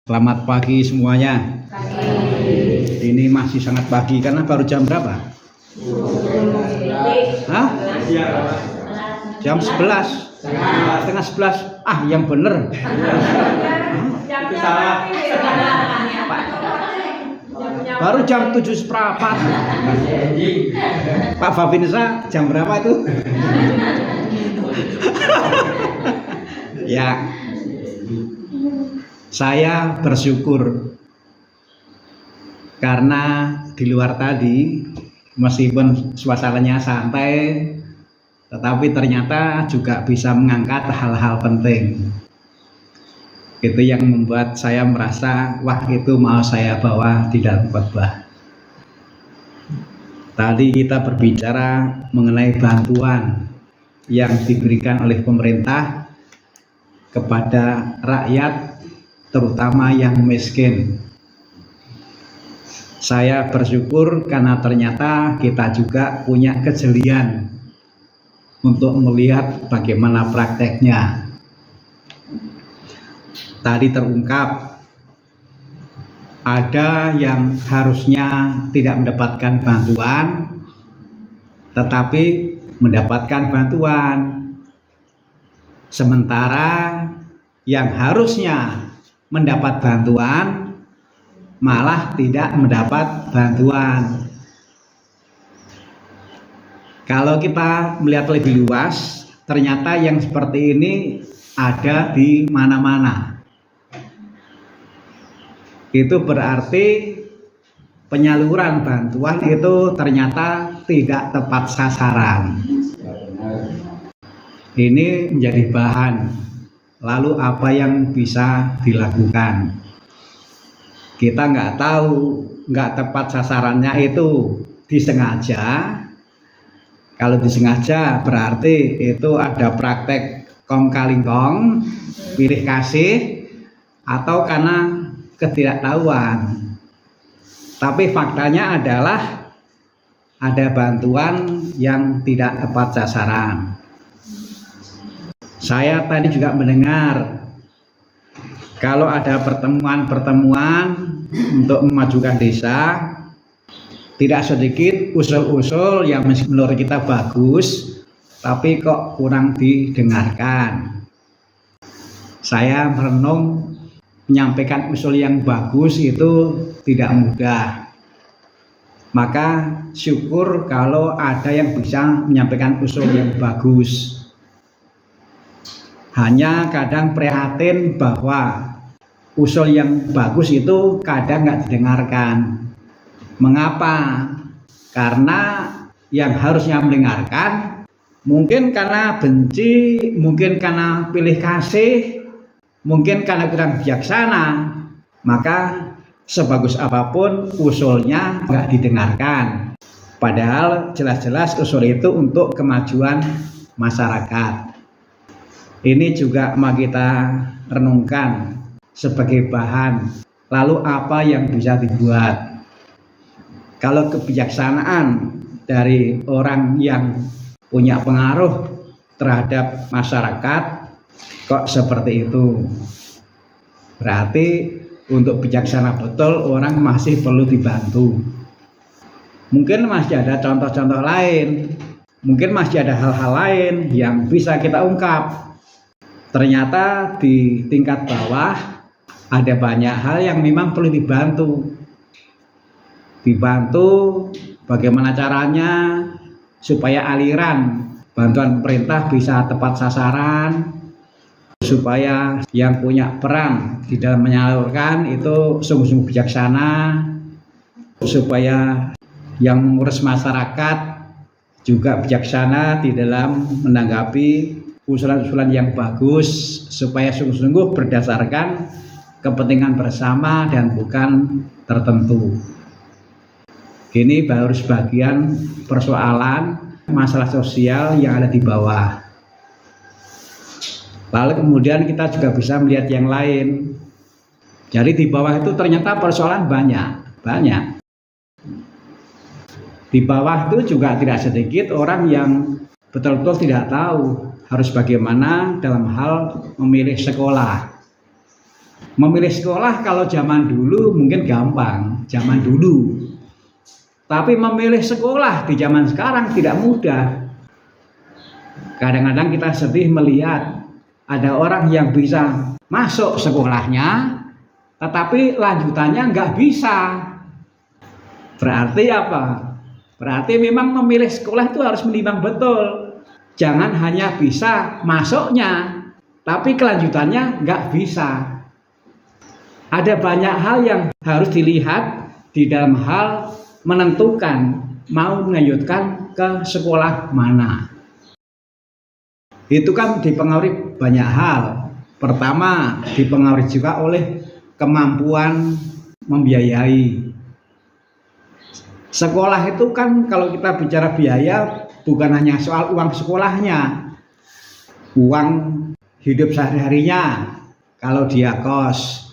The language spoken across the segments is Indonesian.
Selamat pagi semuanya. Ini masih sangat pagi karena baru jam berapa? Hah? Jam 11. Setengah 11. Ah, yang bener. Baru jam 7 seperempat. Pak Babinsa jam berapa itu? Ya. Saya bersyukur karena di luar tadi meskipun suasananya santai, tetapi ternyata juga bisa mengangkat hal-hal penting. Itu yang membuat saya merasa, wah itu mau saya bawa di dalam khotbah. Tadi kita berbicara mengenai bantuan yang diberikan oleh pemerintah kepada rakyat, terutama yang miskin. Saya bersyukur karena ternyata kita juga punya kejelian untuk melihat bagaimana prakteknya. Tadi terungkap ada yang harusnya tidak mendapatkan bantuan tetapi mendapatkan bantuan, sementara yang harusnya mendapat bantuan malah tidak mendapat bantuan. Kalau kita melihat lebih luas, ternyata yang seperti ini ada di mana-mana. Itu berarti penyaluran bantuan itu ternyata tidak tepat sasaran. Ini menjadi bahan. Lalu apa yang bisa dilakukan? Kita nggak tahu, nggak tepat sasarannya itu disengaja. Kalau disengaja berarti itu ada praktek kong kali kong, pilih kasih, atau karena ketidaktahuan. Tapi faktanya adalah ada bantuan yang tidak tepat sasaran. Saya tadi juga mendengar kalau ada pertemuan-pertemuan untuk memajukan desa, tidak sedikit usul-usul yang menurut kita bagus, tapi kok kurang didengarkan. Saya merenung, menyampaikan usul yang bagus itu tidak mudah. Maka syukur kalau ada yang bisa menyampaikan usul yang bagus. Hanya kadang prihatin bahwa usul yang bagus itu kadang nggak didengarkan. Mengapa? Karena yang harusnya mendengarkan mungkin karena benci, mungkin karena pilih kasih, mungkin karena kurang bijaksana. Maka sebagus apapun usulnya nggak didengarkan. Padahal jelas-jelas usul itu untuk kemajuan masyarakat. Ini juga mau kita renungkan sebagai bahan. Lalu apa yang bisa dibuat? Kalau kebijaksanaan dari orang yang punya pengaruh terhadap masyarakat kok seperti itu, berarti untuk bijaksana betul orang masih perlu dibantu. Mungkin masih ada contoh-contoh lain, mungkin masih ada hal-hal lain yang bisa kita ungkap. Ternyata di tingkat bawah ada banyak hal yang memang perlu dibantu. Dibantu bagaimana caranya supaya aliran bantuan pemerintah bisa tepat sasaran, supaya yang punya peran di dalam menyalurkan itu sungguh-sungguh bijaksana, supaya yang mengurus masyarakat juga bijaksana di dalam menanggapi usulan-usulan yang bagus, supaya sungguh-sungguh berdasarkan kepentingan bersama dan bukan tertentu. Ini baru sebagian persoalan masalah sosial yang ada di bawah. Lalu kemudian kita juga bisa melihat yang lain. Jadi di bawah itu ternyata persoalan banyak. Di bawah itu juga tidak sedikit orang yang betul-betul tidak tahu harus bagaimana dalam hal memilih sekolah. Memilih sekolah kalau zaman dulu mungkin gampang, zaman dulu. Tapi memilih sekolah di zaman sekarang tidak mudah. Kadang-kadang kita sedih melihat ada orang yang bisa masuk sekolahnya, tetapi lanjutannya nggak bisa. Berarti apa? Berarti memang memilih sekolah itu harus menimbang betul. Jangan hanya bisa masuknya, tapi kelanjutannya nggak bisa. Ada banyak hal yang harus dilihat di dalam hal menentukan mau melanjutkan ke sekolah mana. Itu kan dipengaruhi banyak hal. Pertama, dipengaruhi juga oleh kemampuan membiayai. Sekolah itu kan kalau kita bicara biaya bukan hanya soal uang sekolahnya, uang hidup sehari-harinya kalau dia kos.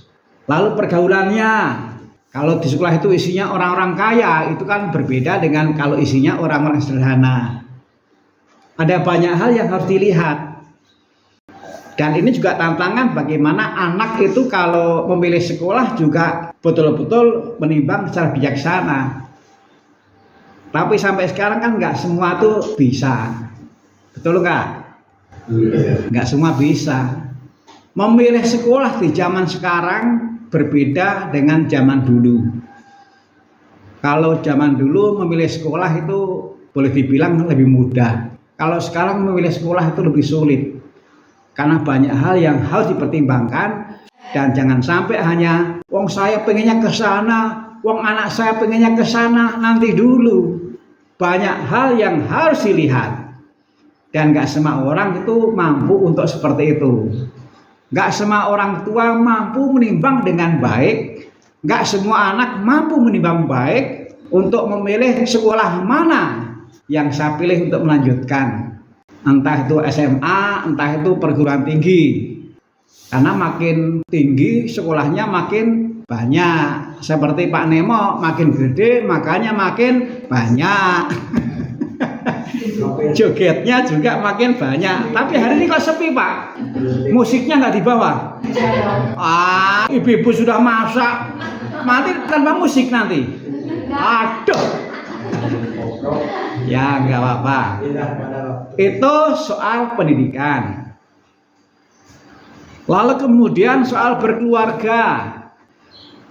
Lalu pergaulannya, kalau di sekolah itu isinya orang-orang kaya, itu kan berbeda dengan kalau isinya orang-orang sederhana. Ada banyak hal yang harus dilihat. Dan ini juga tantangan bagaimana anak itu kalau memilih sekolah juga betul-betul menimbang secara bijaksana. Tapi sampai sekarang kan nggak semua tuh bisa. Betul nggak? Nggak semua bisa. Memilih sekolah di zaman sekarang berbeda dengan zaman dulu. Kalau zaman dulu memilih sekolah itu boleh dibilang lebih mudah. Kalau sekarang memilih sekolah itu lebih sulit. Karena banyak hal yang harus dipertimbangkan dan jangan sampai hanya wong saya pengennya ke sana, wong anak saya pengennya ke sana, nanti dulu. Banyak hal yang harus dilihat. Dan gak semua orang itu mampu untuk seperti itu. Gak semua orang tua mampu menimbang dengan baik. Gak semua anak mampu menimbang baik untuk memilih sekolah mana yang saya pilih untuk melanjutkan. Entah itu SMA, entah itu perguruan tinggi. Karena makin tinggi sekolahnya makin banyak. Seperti Pak Nemo, makin gede makanya makin banyak. Jogetnya juga makin banyak. Tapi hari ini kok sepi Pak? Musiknya nggak dibawa? Ibu-ibu sudah masak, mati tanpa musik nanti. Aduh. Ya nggak apa-apa. Itu soal pendidikan. Lalu kemudian soal berkeluarga.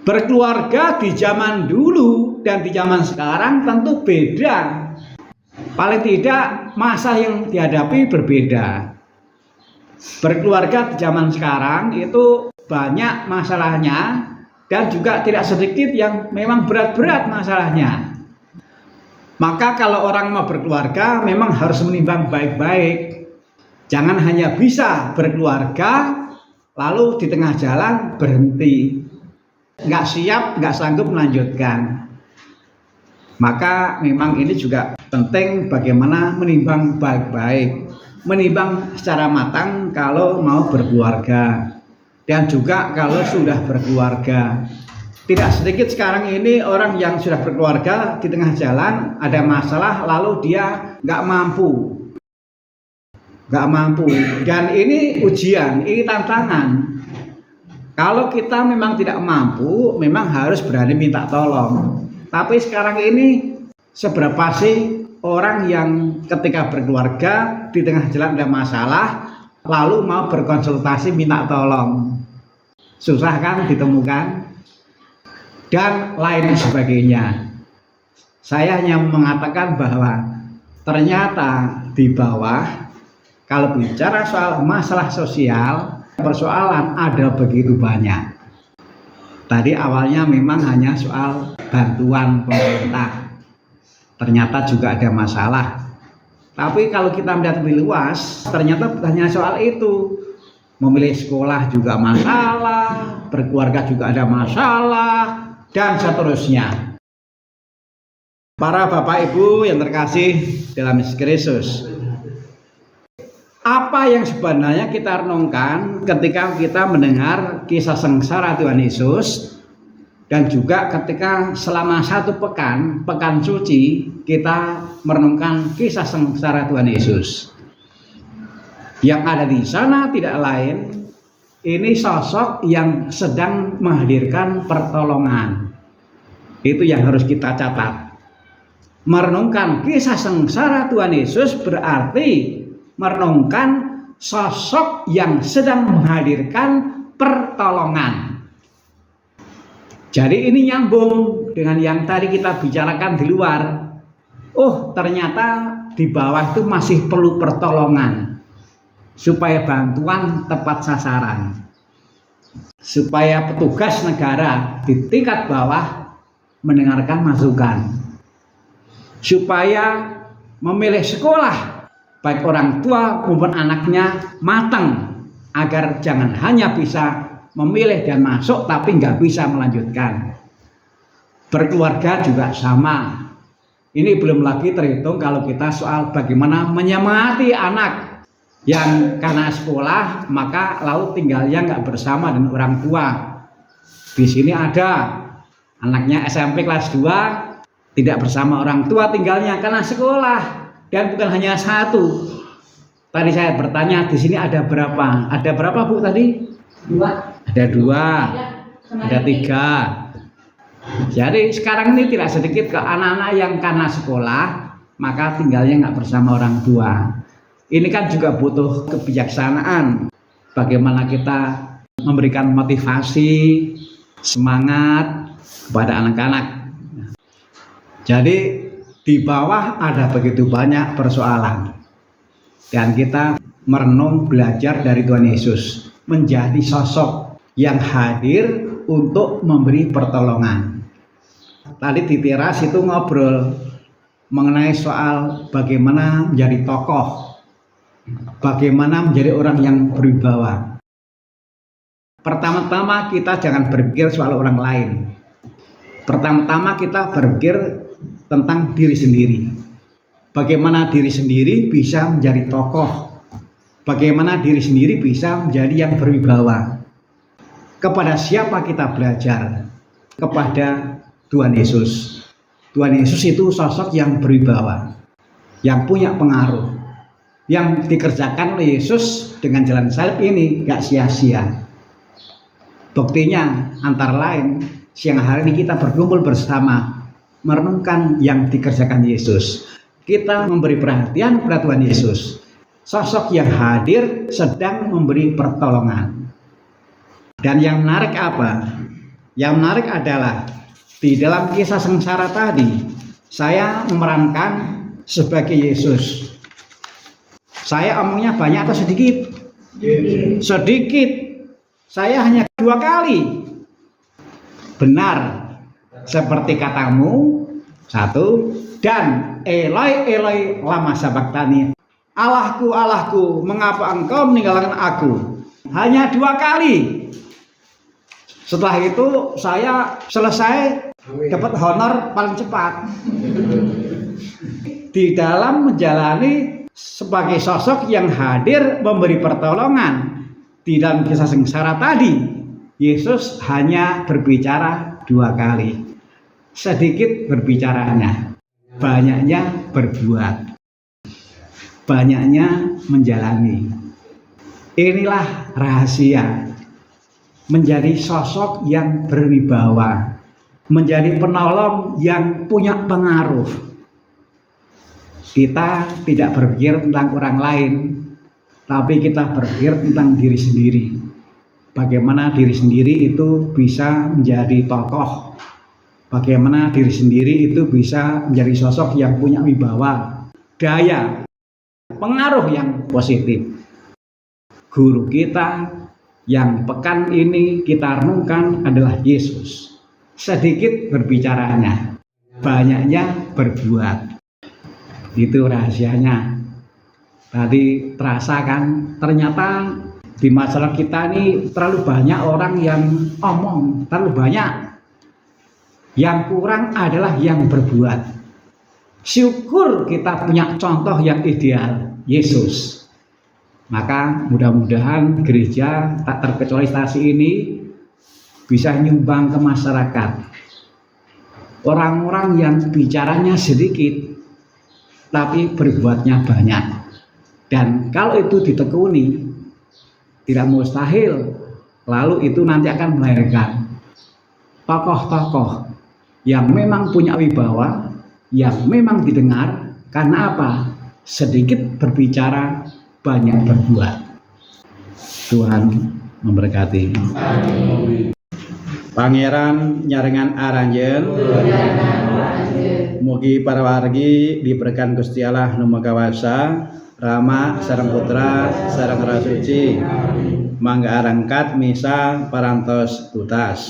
Berkeluarga di zaman dulu dan di zaman sekarang tentu beda. Paling tidak masa yang dihadapi berbeda. Berkeluarga di zaman sekarang itu banyak masalahnya dan juga tidak sedikit yang memang berat-berat masalahnya. Maka kalau orang mau berkeluarga memang harus menimbang baik-baik. Jangan hanya bisa berkeluarga lalu di tengah jalan berhenti. Nggak siap, nggak sanggup melanjutkan. Maka memang ini juga penting bagaimana menimbang baik-baik, menimbang secara matang kalau mau berkeluarga dan juga kalau sudah berkeluarga. Tidak sedikit sekarang ini orang yang sudah berkeluarga di tengah jalan ada masalah lalu dia nggak mampu dan ini ujian, ini tantangan. Kalau kita memang tidak mampu, memang harus berani minta tolong. Tapi sekarang ini seberapa sih orang yang ketika berkeluarga di tengah jalan ada masalah lalu mau berkonsultasi minta tolong? Susah kan ditemukan? Dan lain sebagainya. Saya hanya mengatakan bahwa ternyata di bawah kalau bicara soal masalah sosial, persoalan ada begitu banyak. Tadi awalnya memang hanya soal bantuan pemerintah. Ternyata juga ada masalah. Tapi kalau kita melihat lebih luas, ternyata bukan hanya soal itu. Memilih sekolah juga masalah, berkeluarga juga ada masalah, dan seterusnya. Para Bapak Ibu yang terkasih dalam Kristus, apa yang sebenarnya kita renungkan ketika kita mendengar kisah sengsara Tuhan Yesus dan juga ketika selama satu pekan suci kita merenungkan kisah sengsara Tuhan Yesus. Yang ada di sana tidak lain ini sosok yang sedang menghadirkan pertolongan. Itu yang harus kita catat. Merenungkan kisah sengsara Tuhan Yesus berarti merenungkan sosok yang sedang menghadirkan pertolongan. Jadi ini nyambung dengan yang tadi kita bicarakan di luar. Oh, ternyata di bawah itu masih perlu pertolongan supaya bantuan tepat sasaran, supaya petugas negara di tingkat bawah mendengarkan masukan, supaya memilih sekolah baik orang tua maupun anaknya matang, agar jangan hanya bisa memilih dan masuk tapi nggak bisa melanjutkan. Berkeluarga juga sama. Ini belum lagi terhitung kalau kita soal bagaimana menyemangati anak yang karena sekolah maka lalu tinggalnya nggak bersama dengan orang tua. Di sini ada anaknya SMP kelas 2 tidak bersama orang tua tinggalnya karena sekolah, dan bukan hanya satu. Tadi saya bertanya di sini ada berapa? Ada berapa Bu tadi? 2. Ada 2. Ada 3. Jadi sekarang ini tidak sedikit ke anak-anak yang karena sekolah maka tinggalnya nggak bersama orang tua. Ini kan juga butuh kebijaksanaan. Bagaimana kita memberikan motivasi, semangat kepada anak-anak. Jadi di bawah ada begitu banyak persoalan. Dan kita merenung belajar dari Tuhan Yesus. Menjadi sosok yang hadir untuk memberi pertolongan. Tadi di teras itu ngobrol mengenai soal bagaimana menjadi tokoh. Bagaimana menjadi orang yang berwibawa. Pertama-tama kita jangan berpikir soal orang lain. Pertama-tama kita berpikir tentang diri sendiri. Bagaimana diri sendiri bisa menjadi tokoh. Bagaimana diri sendiri bisa menjadi yang berwibawa. Kepada siapa kita belajar? Kepada Tuhan Yesus. Tuhan Yesus itu sosok yang berwibawa, yang punya pengaruh. Yang dikerjakan oleh Yesus dengan jalan salib ini gak sia-sia. Buktinya antara lain siang hari ini kita berkumpul bersama merenungkan yang dikerjakan Yesus. Kita memberi perhatian kepada Tuhan Yesus, sosok yang hadir sedang memberi pertolongan. Dan yang menarik apa? Yang menarik adalah di dalam kisah sengsara tadi saya memerankan sebagai Yesus. Saya omongnya banyak atau sedikit? Sedikit. Saya hanya 2 kali. Benar. Seperti katamu. 1. Dan Eloi Eloi lama sabachthani. Allahku Allahku, mengapa engkau meninggalkan aku? Hanya 2 kali. Setelah itu saya selesai dapat honor paling cepat. Di dalam menjalani sebagai sosok yang hadir memberi pertolongan di dalam kisah sengsara tadi, Yesus hanya berbicara 2 kali. Sedikit berbicaranya, banyaknya berbuat, banyaknya menjalani. Inilah rahasia menjadi sosok yang berwibawa, menjadi penolong yang punya pengaruh. Kita tidak berpikir tentang orang lain, tapi kita berpikir tentang diri sendiri. Bagaimana diri sendiri itu bisa menjadi tokoh. Bagaimana diri sendiri itu bisa menjadi sosok yang punya wibawa, daya, pengaruh yang positif. Guru kita yang pekan ini kita renungkan adalah Yesus. Sedikit berbicaranya, banyaknya berbuat. Itu rahasianya. Tadi terasa kan, ternyata di masyarakat kita ini terlalu banyak orang yang omong, terlalu banyak. Yang kurang adalah yang berbuat. Syukur kita punya contoh yang ideal, Yesus. Maka mudah-mudahan gereja tak terkecuali stasi ini bisa nyumbang ke masyarakat. Orang-orang yang bicaranya sedikit tapi berbuatnya banyak. Dan kalau itu ditekuni, tidak mustahil lalu itu nanti akan melahirkan tokoh-tokoh yang memang punya wibawa, yang memang didengar. Karena apa? Sedikit berbicara, banyak berbuat. Tuhan memberkati. Pangeran nyarengan aranjen, mugi para wargi diberkahi Gusti Allah Nu Magawasa, Rama sareng Putra sareng Roh Suci. Mangga arangkat misa parantos tutas.